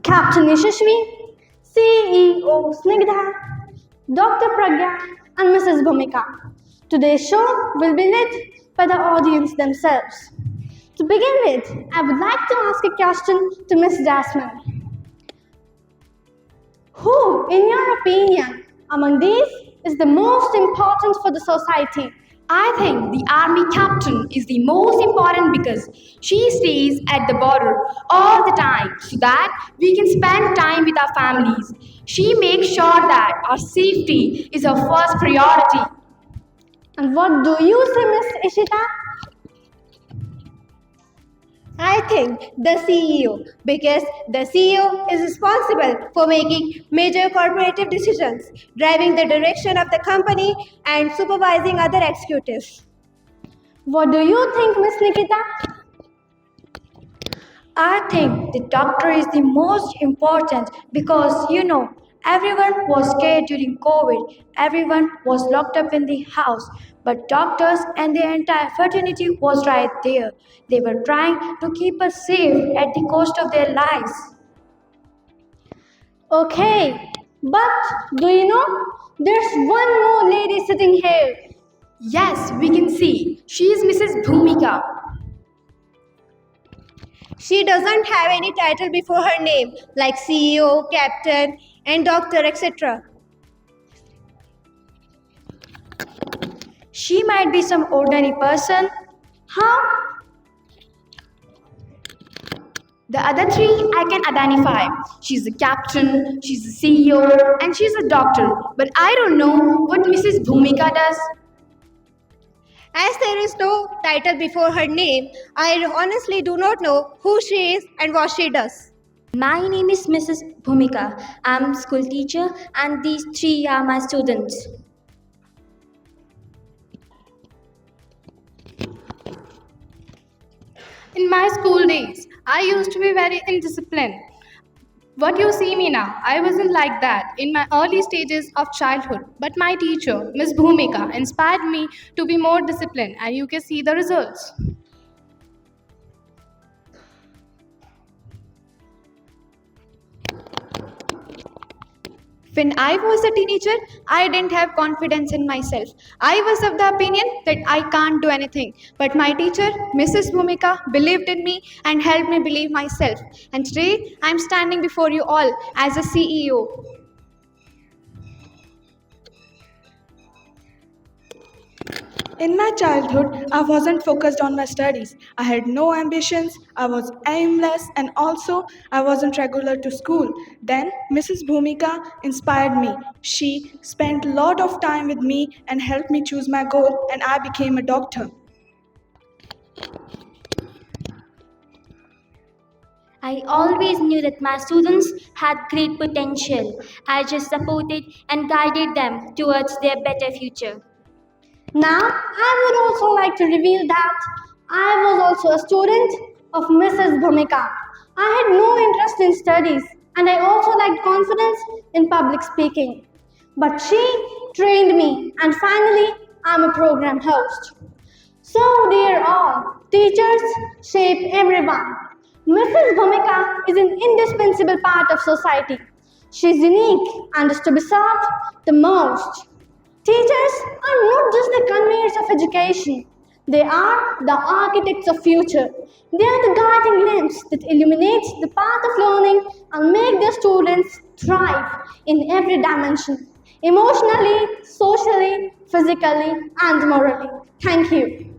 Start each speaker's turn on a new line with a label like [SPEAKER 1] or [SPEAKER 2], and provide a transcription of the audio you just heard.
[SPEAKER 1] Captain Yashashvi, CEO Snigdha, Dr. Pragya, and Mrs. Bhumika. Today's show will be lit by the audience themselves. To begin with, I would like to ask a question to Miss Jasmine. Who, in your opinion, among these is the most important for the society?
[SPEAKER 2] I think the army captain is the most important because she stays at the border all the time so that we can spend time with our families. She makes sure that our safety is our first priority.
[SPEAKER 1] And what do you say, Miss Ishita?
[SPEAKER 3] I think the CEO because the CEO is responsible for making major corporative decisions, driving the direction of the company, and supervising other executives.
[SPEAKER 1] What do you think, Miss Nikita?
[SPEAKER 4] I think the doctor is the most important because everyone was scared during COVID. Everyone was locked up in the house, but doctors and the entire fraternity was right there. They were trying to keep us safe at the cost of their lives.
[SPEAKER 1] Okay, but do you know there's one more lady sitting here?
[SPEAKER 2] Yes, we can see. She is Mrs. Bhumika.
[SPEAKER 3] She doesn't have any title before her name like CEO, captain, and doctor, etc.
[SPEAKER 4] She might be some ordinary person.
[SPEAKER 1] How?
[SPEAKER 2] The other three I can identify. She's a captain, she's a CEO, and she's a doctor. But I don't know what Mrs. Bhumika does.
[SPEAKER 3] As there is no title before her name, I honestly do not know who she is and what she does.
[SPEAKER 4] My name is Mrs. Bhumika. I'm school teacher and these three are my students.
[SPEAKER 5] In my school days, I used to be very indisciplined. What you see me now, I wasn't like that in my early stages of childhood. But my teacher, Miss Bhumika, inspired me to be more disciplined, and you can see the results.
[SPEAKER 6] When I was a teenager, I didn't have confidence in myself. I was of the opinion that I can't do anything. But my teacher, Mrs. Bhumika, believed in me and helped me believe myself. And today, I'm standing before you all as a CEO.
[SPEAKER 7] In my childhood, I wasn't focused on my studies. I had no ambitions, I was aimless, and also I wasn't regular to school. Then Mrs. Bhumika inspired me. She spent a lot of time with me and helped me choose my goal, and I became a doctor.
[SPEAKER 4] I always knew that my students had great potential. I just supported and guided them towards their better future.
[SPEAKER 1] Now, I would also like to reveal that I was also a student of Mrs. Bhumika. I had no interest in studies and I also lacked confidence in public speaking. But she trained me and finally I'm a program host. So, dear all, teachers shape everyone. Mrs. Bhumika is an indispensable part of society. She is unique and is to be served the most. Teachers are not just the conveyors of education, they are the architects of future. They are the guiding lamps that illuminate the path of learning and make their students thrive in every dimension, emotionally, socially, physically, and morally. Thank you.